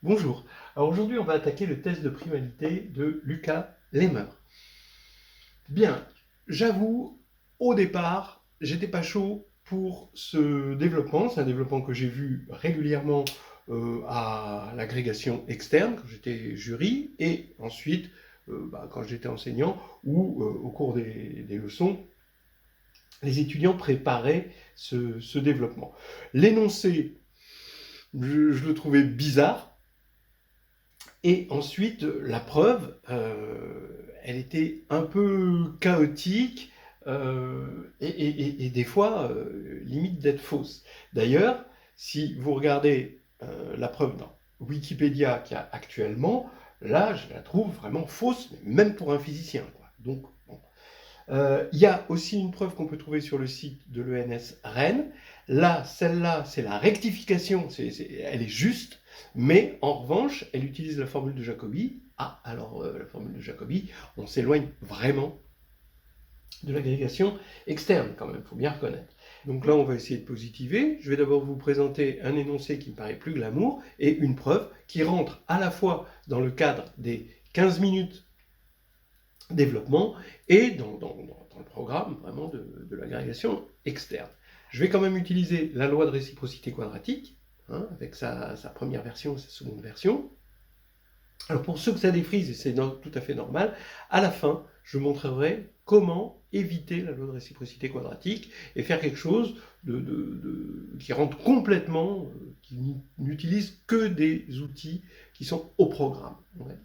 Bonjour. Alors aujourd'hui, on va attaquer le test de primalité de Lucas Lehmer. Bien, j'avoue, au départ, j'étais pas chaud pour ce développement. C'est un développement que j'ai vu régulièrement à l'agrégation externe, quand j'étais jury, et ensuite quand j'étais enseignant ou au cours des leçons, les étudiants préparaient ce développement. L'énoncé, je le trouvais bizarre. Et ensuite, la preuve, elle était un peu chaotique et des fois, limite d'être fausse. D'ailleurs, si vous regardez la preuve dans Wikipédia qu'il y a actuellement, là, je la trouve vraiment fausse, même pour un physicien, quoi. Donc, bon. Il y a aussi une preuve qu'on peut trouver sur le site de l'ENS Rennes. Là, celle-là, c'est la rectification, elle est juste, mais en revanche, elle utilise la formule de Jacobi. Ah, alors la formule de Jacobi, on s'éloigne vraiment de l'agrégation externe quand même, il faut bien reconnaître. Donc là, on va essayer de positiver. Je vais d'abord vous présenter un énoncé qui me paraît plus glamour et une preuve qui rentre à la fois dans le cadre des 15 minutes développement et dans le programme vraiment de l'agrégation externe. Je vais quand même utiliser la loi de réciprocité quadratique, hein, avec sa première version et sa seconde version. Alors pour ceux que ça défrise, et c'est tout à fait normal, à la fin, je montrerai comment éviter la loi de réciprocité quadratique et faire quelque chose qui rentre complètement, qui n'utilise que des outils qui sont au programme. Ouais.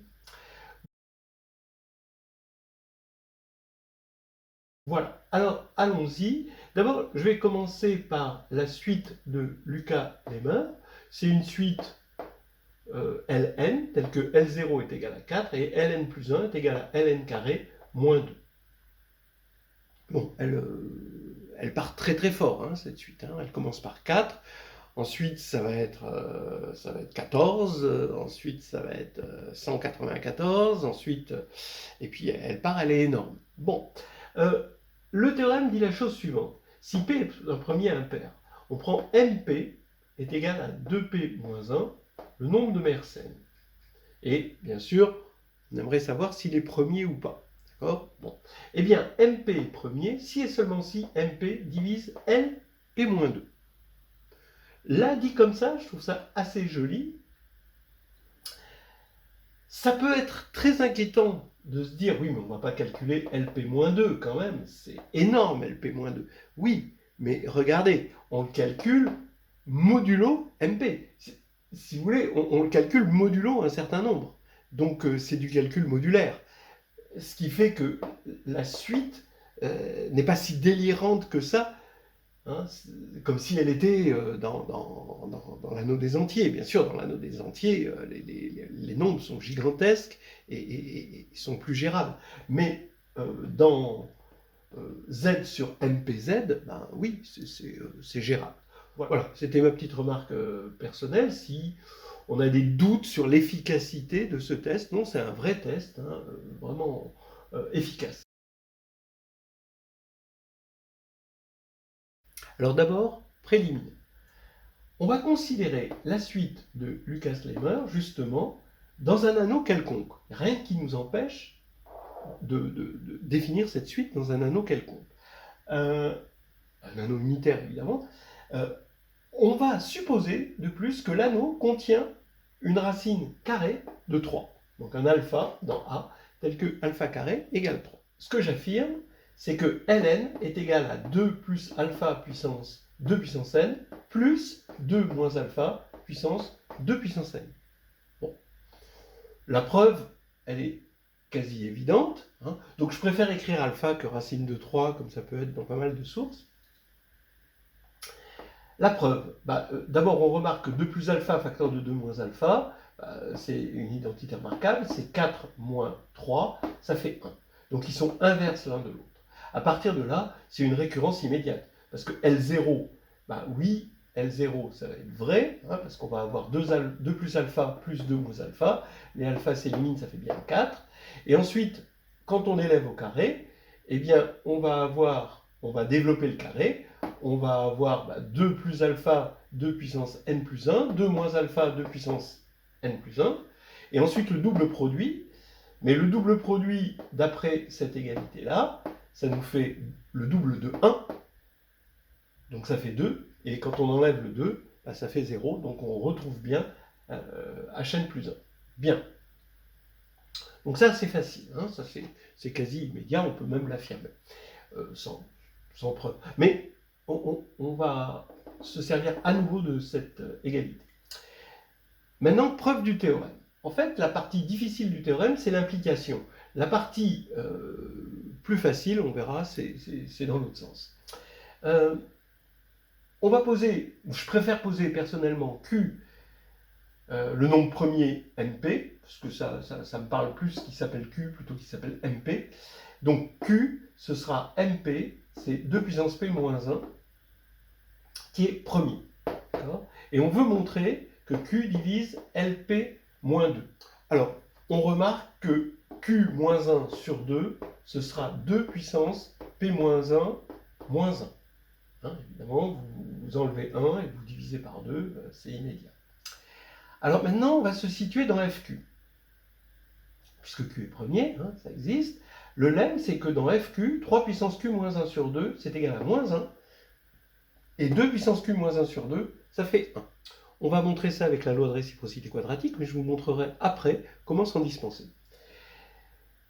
Voilà, alors allons-y. D'abord, je vais commencer par la suite de Lucas Lehmer. C'est une suite Ln, telle que L0 est égal à 4 et Ln plus 1 est égal à Ln carré moins 2. Bon, elle part très très fort, hein, cette suite. Hein. Elle commence par 4, ensuite ça va être 14, ensuite ça va être 194, ensuite... et puis elle part, elle est énorme. Bon, le théorème dit la chose suivante. Si P est un premier impair, on prend MP est égal à 2P moins 1, le nombre de Mersenne. Et bien sûr, on aimerait savoir s'il est premier ou pas. D'accord? Bon. Eh bien, MP est premier si et seulement si MP divise LP moins 2. Là, dit comme ça, je trouve ça assez joli. Ça peut être très inquiétant de se dire, oui, mais on ne va pas calculer LP-2 quand même, c'est énorme LP-2. Oui, mais regardez, on le calcule modulo MP. Si vous voulez, on le calcule modulo un certain nombre. Donc c'est du calcul modulaire. Ce qui fait que la suite n'est pas si délirante que ça, hein, comme si elle était dans l'anneau des entiers. Bien sûr, dans l'anneau des entiers, les nombres sont gigantesques et sont plus gérables. Mais dans Z sur MPZ, ben oui, c'est gérable. Voilà, c'était ma petite remarque personnelle. Si on a des doutes sur l'efficacité de ce test, non, c'est un vrai test, hein, vraiment efficace. Alors d'abord, préliminaire. On va considérer la suite de Lucas Lehmer, justement, dans un anneau quelconque. Rien qui nous empêche de définir cette suite dans un anneau quelconque. Un anneau unitaire, évidemment. On va supposer, de plus, que l'anneau contient une racine carrée de 3. Donc un alpha dans A, tel que alpha carré égale 3. Ce que j'affirme, c'est que Ln est égal à 2 plus alpha puissance 2 puissance n, plus 2 moins alpha puissance 2 puissance n. Bon. La preuve, elle est quasi évidente. Hein. Donc je préfère écrire alpha que racine de 3, comme ça peut être dans pas mal de sources. La preuve, d'abord on remarque que 2 plus alpha facteur de 2 moins alpha, c'est une identité remarquable, c'est 4 moins 3, ça fait 1. Donc ils sont inverses l'un de l'autre. À partir de là, c'est une récurrence immédiate. Parce que L0, oui, L0, ça va être vrai, hein, parce qu'on va avoir 2 plus alpha plus 2 moins alpha. Les alpha s'éliminent, ça fait bien 4. Et ensuite, quand on élève au carré, eh bien, on va développer le carré. On va avoir 2 plus alpha 2 puissance n plus 1, 2 moins alpha 2 puissance n plus 1. Et ensuite le double produit. Mais le double produit, d'après cette égalité-là, ça nous fait le double de 1. Donc ça fait 2. Et quand on enlève le 2, bah, ça fait 0. Donc on retrouve bien Hn plus 1. Bien. Donc ça, c'est facile. Hein, ça, c'est quasi immédiat. On peut même l'affirmer sans preuve. Mais on va se servir à nouveau de cette égalité. Maintenant, preuve du théorème. En fait, la partie difficile du théorème, c'est l'implication. La partie plus facile, on verra, c'est dans l'autre sens. On va poser, je préfère poser personnellement Q, le nombre premier MP, parce que ça me parle plus qu'il s'appelle Q plutôt qu'il s'appelle MP. Donc Q, ce sera MP, c'est 2 puissance P moins 1, qui est premier. Et on veut montrer que Q divise LP moins 2. Alors, on remarque que Q moins 1 sur 2, ce sera 2 puissance P moins 1 moins 1. Hein, évidemment, vous enlevez 1 et vous divisez par 2, c'est immédiat. Alors maintenant, on va se situer dans FQ. Puisque Q est premier, hein, ça existe. Le lemme, c'est que dans FQ, 3 puissance Q moins 1 sur 2, c'est égal à moins 1. Et 2 puissance Q moins 1 sur 2, ça fait 1. On va montrer ça avec la loi de réciprocité quadratique, mais je vous montrerai après comment s'en dispenser.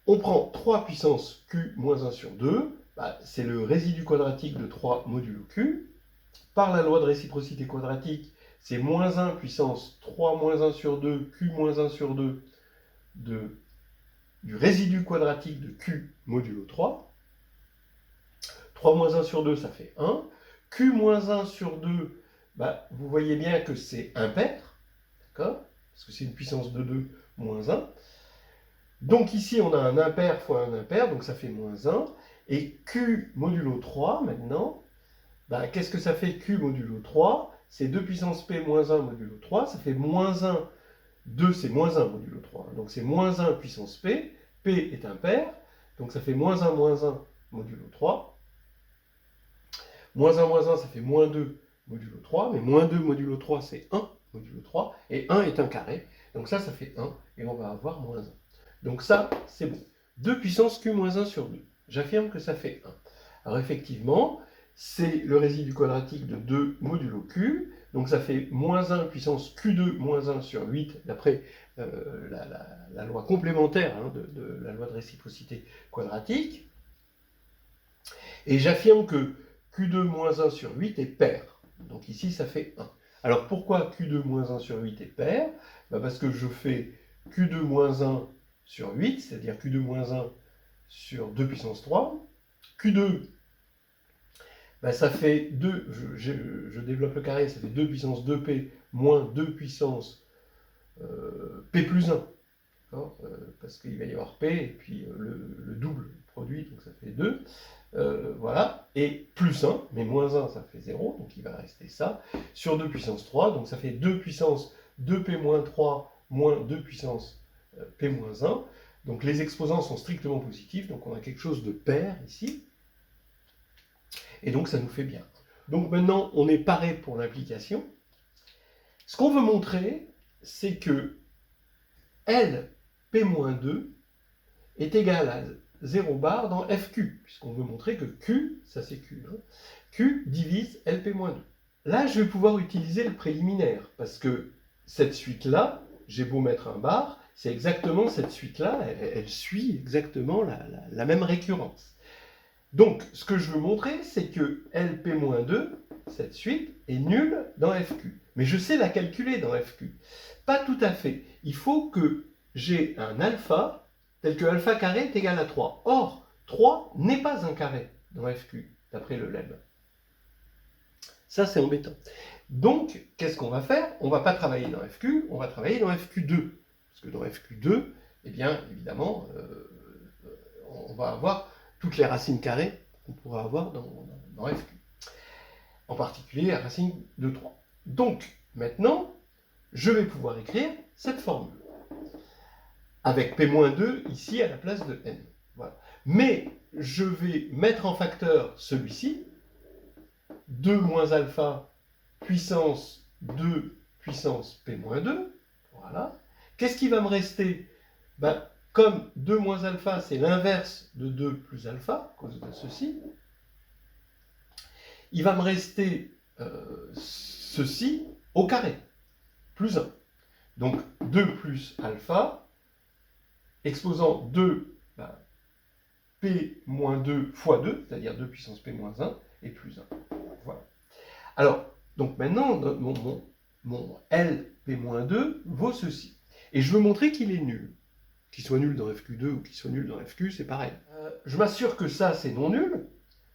On prend 3 puissance Q moins 1 sur 2, bah, c'est le résidu quadratique de 3 modulo Q. Par la loi de réciprocité quadratique, c'est moins 1 puissance 3 moins 1 sur 2, Q moins 1 sur 2, du résidu quadratique de Q modulo 3. 3 moins 1 sur 2, ça fait 1. Q moins 1 sur 2, bah, vous voyez bien que c'est impair, d'accord? Parce que c'est une puissance de 2 moins 1. Donc ici, on a un impair fois un impair, donc ça fait moins 1. Et Q modulo 3, maintenant, bah, qu'est-ce que ça fait Q modulo 3? C'est 2 puissance P moins 1 modulo 3, ça fait moins 1. 2, c'est moins 1 modulo 3. Donc c'est moins 1 puissance P. P est impair, donc ça fait moins 1 modulo 3. Moins 1, ça fait moins 2 modulo 3, mais moins 2 modulo 3, c'est 1 modulo 3, et 1 est un carré, donc ça fait 1, et on va avoir moins 1. Donc ça, c'est bon. 2 puissance Q moins 1 sur 2. J'affirme que ça fait 1. Alors effectivement, c'est le résidu quadratique de 2 modulo Q, donc ça fait moins 1 puissance Q2 moins 1 sur 8, d'après la loi complémentaire hein, de la loi de réciprocité quadratique. Et j'affirme que Q2 moins 1 sur 8 est pair. Donc ici, ça fait 1. Alors pourquoi Q2 moins 1 sur 8 est pair? Parce que je fais Q2 moins 1 sur 8, c'est-à-dire Q2 moins 1 sur 2 puissance 3. Q2, ça fait 2, je développe le carré, ça fait 2 puissance 2P moins 2 puissance P plus 1. Parce qu'il va y avoir P et puis le double produit, donc ça fait 2. Voilà, et plus 1, mais moins 1, ça fait 0, donc il va rester ça, sur 2 puissance 3, donc ça fait 2 puissance 2P moins 3 moins 2 puissance P moins 1. Donc les exposants sont strictement positifs, donc on a quelque chose de pair ici. Et donc ça nous fait bien. Donc maintenant, on est paré pour l'implication. Ce qu'on veut montrer, c'est que L P-2 est égal à 0 bar dans FQ, puisqu'on veut montrer que Q, ça c'est Q, hein, Q divise LP-2. Là, je vais pouvoir utiliser le préliminaire, parce que cette suite-là, j'ai beau mettre un bar, c'est exactement cette suite-là, elle suit exactement la même récurrence. Donc, ce que je veux montrer, c'est que LP-2, cette suite, est nulle dans FQ. Mais je sais la calculer dans FQ. Pas tout à fait. Il faut que j'ai un alpha tel que alpha carré est égal à 3. Or, 3 n'est pas un carré dans FQ, d'après le lemme. Ça, c'est embêtant. Donc, qu'est-ce qu'on va faire? On ne va pas travailler dans FQ, on va travailler dans FQ2. Parce que dans FQ2, eh bien, évidemment, on va avoir toutes les racines carrées qu'on pourra avoir dans FQ. En particulier la racine de 3. Donc, maintenant, je vais pouvoir écrire cette formule. Avec P-2 ici à la place de N. Voilà. Mais je vais mettre en facteur celui-ci, 2 moins alpha puissance 2 puissance P-2, voilà, Qu'est-ce qui va me rester? Ben, comme 2 moins alpha, c'est l'inverse de 2 plus alpha, à cause de ceci, il va me rester ceci au carré, plus 1. Donc 2 plus alpha, exposant 2, ben, P moins 2 fois 2, c'est-à-dire 2 puissance P moins 1, et plus 1. Voilà. Alors, donc maintenant, mon LP-2 vaut ceci. Et je veux montrer qu'il est nul. Qu'il soit nul dans FQ2 ou qu'il soit nul dans FQ, c'est pareil. Je m'assure que ça, c'est non nul.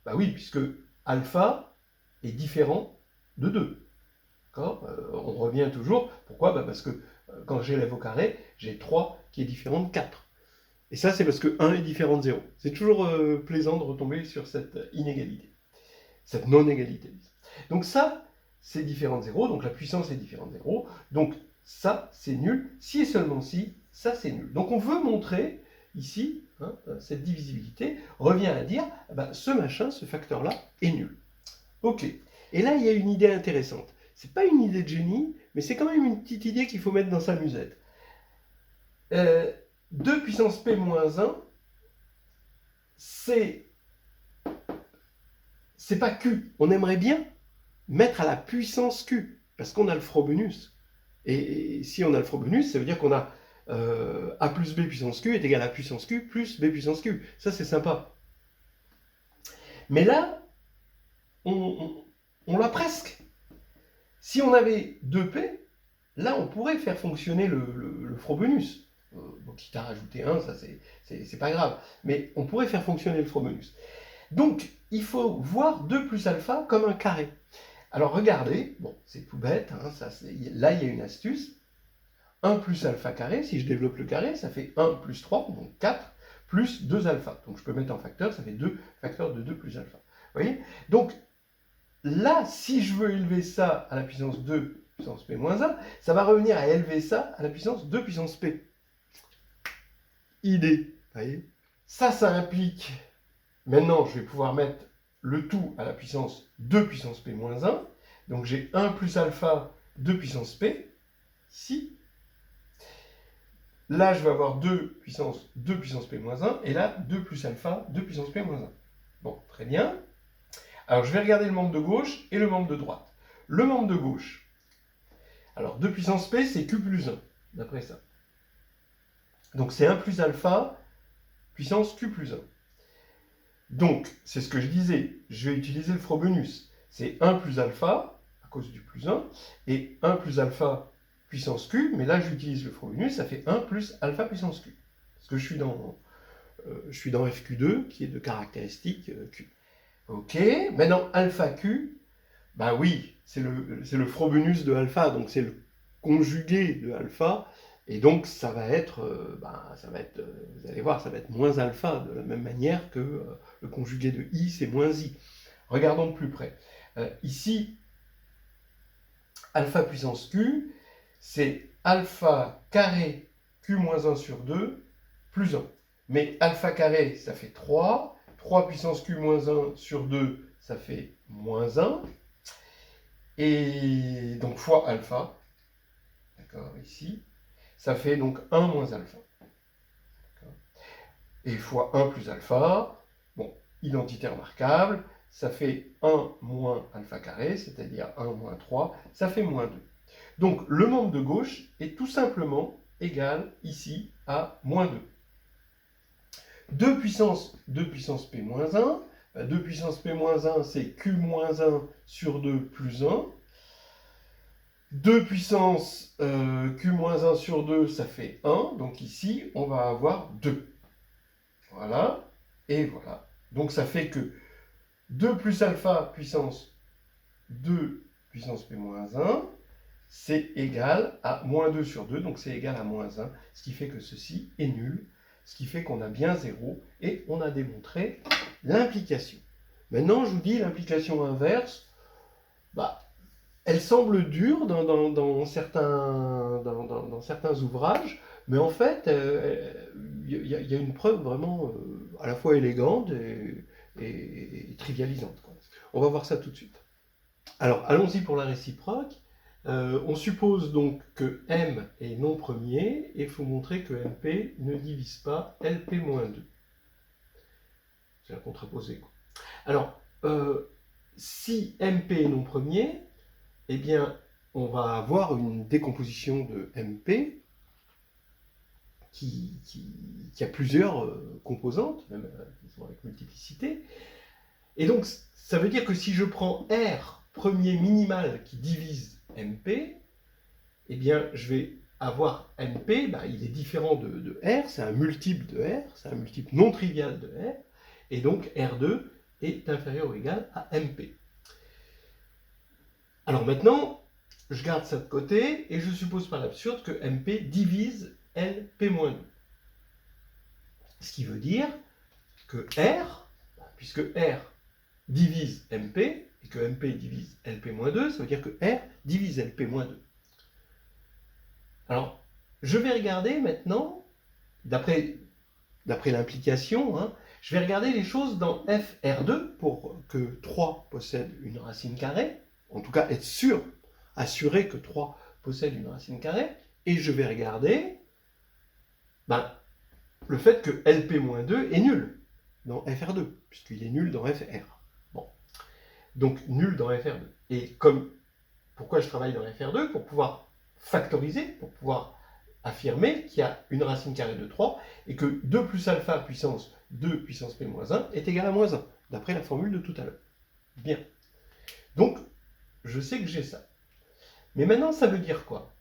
Bah oui, puisque alpha est différent de 2. On revient toujours. Pourquoi? Bah parce que quand j'élève au carré, j'ai 3 qui est différent de 4. Et ça, c'est parce que 1 est différent de 0. C'est toujours plaisant de retomber sur cette inégalité. Cette non-égalité. Donc ça, c'est différent de 0. Donc la puissance est différente de 0. Donc ça, c'est nul. Si et seulement si, ça, c'est nul. Donc on veut montrer ici, cette divisibilité revient à dire, ce machin, ce facteur-là, est nul. Ok. Et là, il y a une idée intéressante. C'est pas une idée de génie, mais c'est quand même une petite idée qu'il faut mettre dans sa musette. 2 puissance P moins 1, c'est pas Q. On aimerait bien mettre à la puissance Q, parce qu'on a le Frobenius. Et si on a le Frobenius, ça veut dire qu'on a A plus B puissance Q est égal à puissance Q plus B puissance Q. Ça, c'est sympa. Mais là, on l'a presque. Si on avait 2P, là, on pourrait faire fonctionner le Frobenius. Quitte à rajouter 1, ça, c'est pas grave. Mais on pourrait faire fonctionner le Frobenius. Donc, il faut voir 2 plus alpha comme un carré. Alors, regardez, bon, c'est tout bête, là, il y a une astuce. 1 plus alpha carré, si je développe le carré, ça fait 1 plus 3, donc 4, plus 2 alpha. Donc, je peux mettre en facteur, ça fait 2 facteurs de 2 plus alpha. Vous voyez? Donc, là, si je veux élever ça à la puissance 2 puissance P moins 1, ça va revenir à élever ça à la puissance 2 puissance P. Idée, vous voyez? Ça implique... Maintenant, je vais pouvoir mettre le tout à la puissance 2 puissance P moins 1. Donc j'ai 1 plus alpha 2 puissance P, ici. Là, je vais avoir 2 puissance P moins 1. Et là, 2 plus alpha 2 puissance P moins 1. Bon, très bien. Alors, je vais regarder le membre de gauche et le membre de droite. Le membre de gauche. Alors, 2 puissance P, c'est Q plus 1, d'après ça. Donc, c'est 1 plus alpha puissance Q plus 1. Donc, c'est ce que je disais, je vais utiliser le Frobenius. C'est 1 plus alpha, à cause du plus 1, et 1 plus alpha puissance Q, mais là j'utilise le Frobenius, ça fait 1 plus alpha puissance Q. Parce que je suis dans FQ2, qui est de caractéristique Q. Ok, maintenant alpha Q, ben oui, c'est le Frobenius de alpha, donc c'est le conjugué de alpha, et donc ça va être, vous allez voir, ça va être moins alpha, de la même manière que le conjugué de i, c'est moins i. Regardons de plus près. Ici, alpha puissance q, c'est alpha carré q moins 1 sur 2 plus 1. Mais alpha carré, ça fait 3. 3 puissance q moins 1 sur 2, ça fait moins 1. Et donc fois alpha, d'accord, ici, ça fait donc 1 moins alpha. Et fois 1 plus alpha, bon, identité remarquable, ça fait 1 moins alpha carré, c'est-à-dire 1 moins 3, ça fait moins 2. Donc le membre de gauche est tout simplement égal ici à moins 2. 2 puissance P moins 1, 2 puissance P moins 1, c'est Q moins 1 sur 2 plus 1. 2 puissance Q moins 1 sur 2, ça fait 1. Donc ici, on va avoir 2. Voilà. Et voilà. Donc ça fait que 2 plus alpha puissance 2 puissance P moins 1, c'est égal à moins 2 sur 2. Donc c'est égal à moins 1. Ce qui fait que ceci est nul. Ce qui fait qu'on a bien 0. Et on a démontré l'implication. Maintenant, je vous dis l'implication inverse. Elle semble dure dans certains ouvrages, mais en fait, il y a une preuve vraiment à la fois élégante et trivialisante, quoi. On va voir ça tout de suite. Alors, allons-y pour la réciproque. On suppose donc que M est non premier, et il faut montrer que MP ne divise pas LP-2. C'est la contraposée, quoi. Alors, si MP est non premier, eh bien, on va avoir une décomposition de MP qui a plusieurs composantes, même avec multiplicité. Et donc, ça veut dire que si je prends R premier minimal qui divise MP, eh bien, je vais avoir MP, il est différent de R, c'est un multiple de R, c'est un multiple non trivial de R, et donc R2 est inférieur ou égal à MP. Alors maintenant, je garde ça de côté, et je suppose par l'absurde que MP divise LP-2. Ce qui veut dire que R, puisque R divise MP, et que MP divise LP-2, ça veut dire que R divise LP-2. Alors, je vais regarder maintenant, d'après l'implication, je vais regarder les choses dans FR2 pour que 3 possède une racine carrée, en tout cas être sûr, assurer que 3 possède une racine carrée, et je vais regarder le fait que LP-2 est nul dans FR2, puisqu'il est nul dans FR. Bon. Donc nul dans FR2. Et pourquoi je travaille dans FR2? Pour pouvoir factoriser, pour pouvoir affirmer qu'il y a une racine carrée de 3 et que 2 plus alpha puissance 2 puissance p-1 est égal à moins 1, d'après la formule de tout à l'heure. Bien. Donc, je sais que j'ai ça. Mais maintenant, ça veut dire quoi?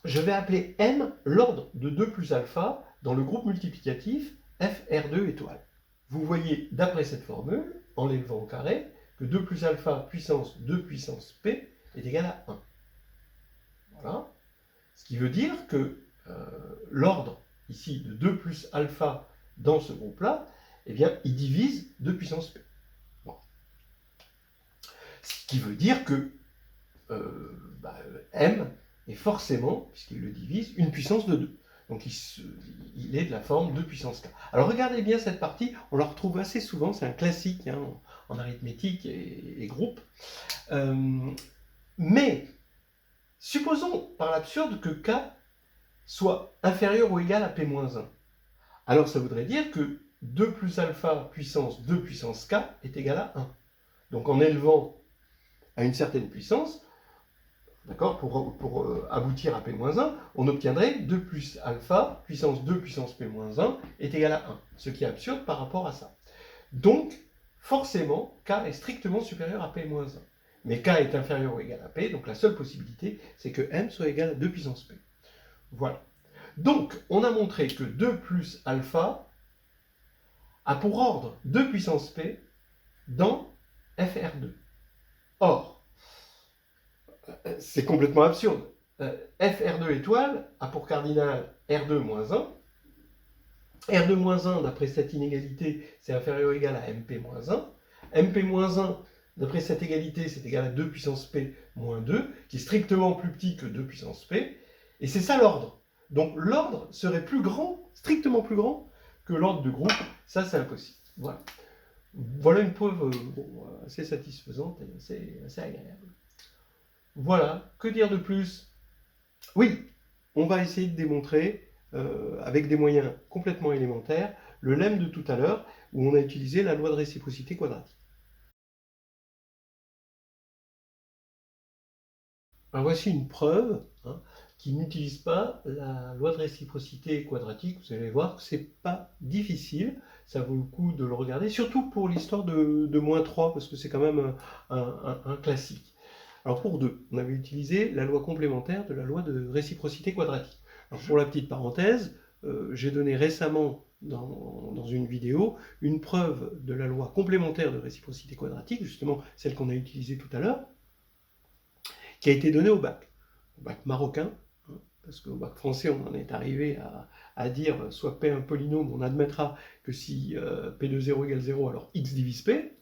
Je vais appeler M l'ordre de 2 plus alpha dans le groupe multiplicatif FR2 étoile. Vous voyez, d'après cette formule, en l'élevant au carré, que 2 plus alpha puissance 2 puissance p est égal à 1. Voilà. Ce qui veut dire que l'ordre ici de 2 plus alpha dans ce groupe-là, eh bien, il divise 2 puissance p. Bon. Ce qui veut dire que M est forcément, puisqu'il le divise, une puissance de 2. Donc il est de la forme 2 puissance k. Alors regardez bien cette partie, on la retrouve assez souvent, c'est un classique en arithmétique et groupe. Mais supposons par l'absurde que k soit inférieur ou égal à p-1. Alors ça voudrait dire que 2 plus alpha puissance 2 puissance k est égal à 1. Donc en élevant à une certaine puissance, d'accord, pour aboutir à p-1, on obtiendrait 2 plus alpha puissance 2 puissance p-1 est égal à 1, ce qui est absurde par rapport à ça. Donc, forcément, k est strictement supérieur à p-1. Mais k est inférieur ou égal à p, donc la seule possibilité, c'est que m soit égal à 2 puissance p. Voilà. Donc, on a montré que 2 plus alpha a pour ordre 2 puissance p dans FR2. Or, c'est complètement absurde. FR2 étoile a pour cardinal R2 moins 1. R2 moins 1, d'après cette inégalité, c'est inférieur ou égal à MP moins 1. MP moins 1, d'après cette égalité, c'est égal à 2 puissance P moins 2, qui est strictement plus petit que 2 puissance P. Et c'est ça l'ordre. Donc l'ordre serait plus grand, strictement plus grand, que l'ordre de groupe. Ça, c'est impossible. Voilà. Voilà une preuve assez satisfaisante et assez agréable. Voilà, que dire de plus? Oui, on va essayer de démontrer, avec des moyens complètement élémentaires, le lemme de tout à l'heure, où on a utilisé la loi de réciprocité quadratique. Alors voici une preuve qui n'utilise pas la loi de réciprocité quadratique. Vous allez voir que c'est pas difficile, ça vaut le coup de le regarder, surtout pour l'histoire de moins 3, parce que c'est quand même un classique. Alors pour 2, on avait utilisé la loi complémentaire de la loi de réciprocité quadratique. Alors pour la petite parenthèse, j'ai donné récemment dans une vidéo une preuve de la loi complémentaire de réciprocité quadratique, justement celle qu'on a utilisée tout à l'heure, qui a été donnée au bac marocain, parce qu'au bac français on en est arrivé à dire soit P un polynôme, on admettra que si P de 0 égale 0, alors X divise P.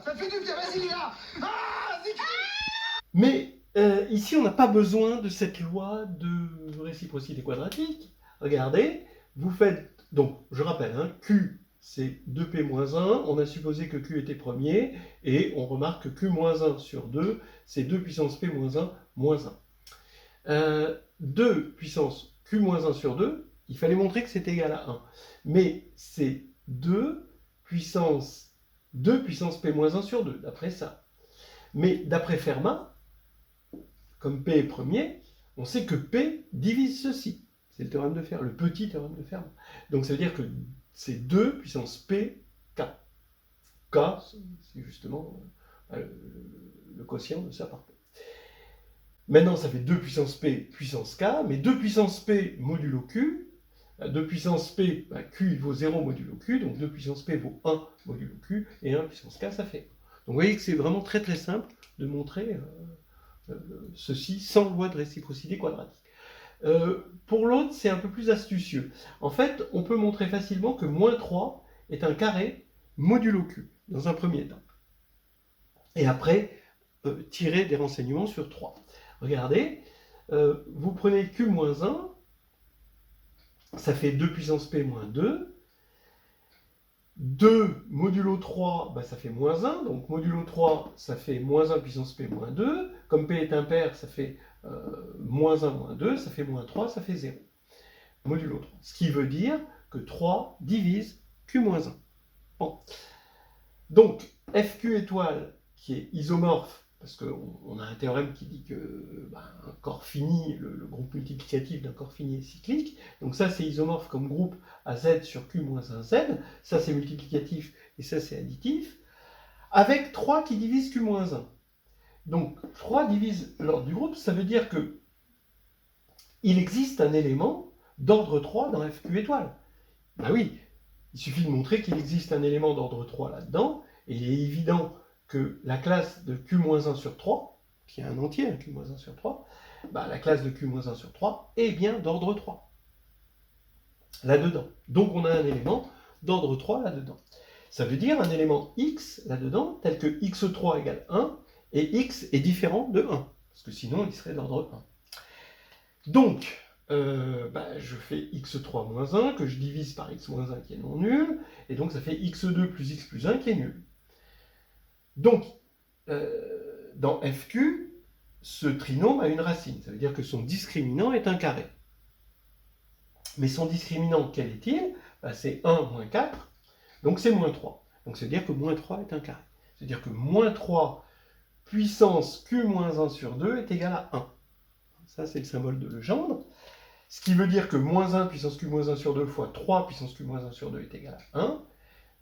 Ça fait du bien, vas-y là. Mais ici, on n'a pas besoin de cette loi de réciprocité quadratique. Regardez, vous faites, donc je rappelle, Q c'est 2p-1, on a supposé que Q était premier, et on remarque que Q-1 sur 2, c'est 2 puissance p-1 moins 1. 2 puissance Q-1 sur 2, il fallait montrer que c'est égal à 1. Mais c'est 2 puissance p-1 sur 2, d'après ça. Mais d'après Fermat, comme P est premier, on sait que P divise ceci. C'est le théorème de Fermat, le petit théorème de Fermat. Donc ça veut dire que c'est 2 puissance P, K. K, c'est justement le quotient de ça par P. Maintenant, ça fait 2 puissance P puissance K, mais 2 puissance P modulo Q. 2 puissance P, Q il vaut 0 modulo Q, donc 2 puissance P vaut 1 modulo Q, et 1 puissance K, ça fait 1. Donc vous voyez que c'est vraiment très très simple de montrer ceci sans loi de réciprocité quadratique. Pour l'autre, c'est un peu plus astucieux. En fait, on peut montrer facilement que moins 3 est un carré modulo Q, dans un premier temps. Et après, tirer des renseignements sur 3. Regardez, vous prenez Q-1, ça fait 2 puissance P moins 2. 2 modulo 3, ça fait moins 1. Donc modulo 3, ça fait moins 1 puissance P moins 2. Comme P est impair, ça fait moins 1 moins 2. Ça fait moins 3, ça fait 0. Modulo 3. Ce qui veut dire que 3 divise Q moins 1. Bon. Donc, FQ étoile, qui est isomorphe, parce qu'on a un théorème qui dit que un corps fini, le groupe multiplicatif d'un corps fini est cyclique. Donc ça, c'est isomorphe comme groupe à Z sur Q moins 1Z. Ça, c'est multiplicatif et ça, c'est additif. Avec 3 qui divise Q moins 1. Donc 3 divise l'ordre du groupe, ça veut dire que il existe un élément d'ordre 3 dans FQ étoile. Ben oui, il suffit de montrer qu'il existe un élément d'ordre 3 là-dedans, et il est évident que la classe de Q-1 sur 3, qui est un entier, un Q-1 sur 3, la classe de Q-1 sur 3 est bien d'ordre 3, là-dedans. Donc on a un élément d'ordre 3 là-dedans. Ça veut dire un élément X là-dedans, tel que X3 égale 1, et X est différent de 1, parce que sinon il serait d'ordre 1. Donc, je fais x3 moins 1, que je divise par x moins 1 qui est non nul, et donc ça fait x2 plus x plus 1 qui est nul. Donc, dans FQ, ce trinôme a une racine, ça veut dire que son discriminant est un carré. Mais son discriminant, quel est-il? C'est 1 moins 4, donc c'est moins 3. Donc ça veut dire que moins 3 est un carré. C'est-à-dire que moins 3 puissance q moins 1 sur 2 est égal à 1. Ça, c'est le symbole de Legendre. Ce qui veut dire que moins 1 puissance q moins 1 sur 2 fois 3 puissance q moins 1 sur 2 est égal à 1.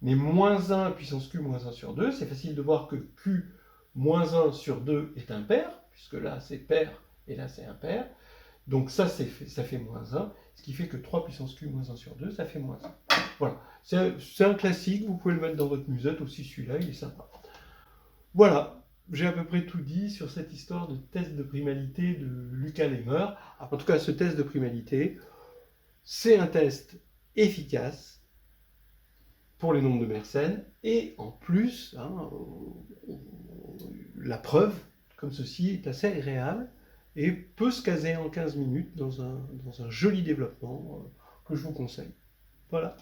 Mais moins 1 puissance q moins 1 sur 2, c'est facile de voir que q moins 1 sur 2 est impair, puisque là c'est pair et là c'est impair. Donc ça fait moins 1, ce qui fait que 3 puissance q moins 1 sur 2, ça fait moins 1. Voilà, c'est un classique, vous pouvez le mettre dans votre musette aussi, celui-là, il est sympa. Voilà. J'ai à peu près tout dit sur cette histoire de test de primalité de Lucas Lehmer. En tout cas, ce test de primalité, c'est un test efficace pour les nombres de Mersenne, et en plus, la preuve, comme ceci, est assez agréable et peut se caser en 15 minutes dans un joli développement que je vous conseille. Voilà.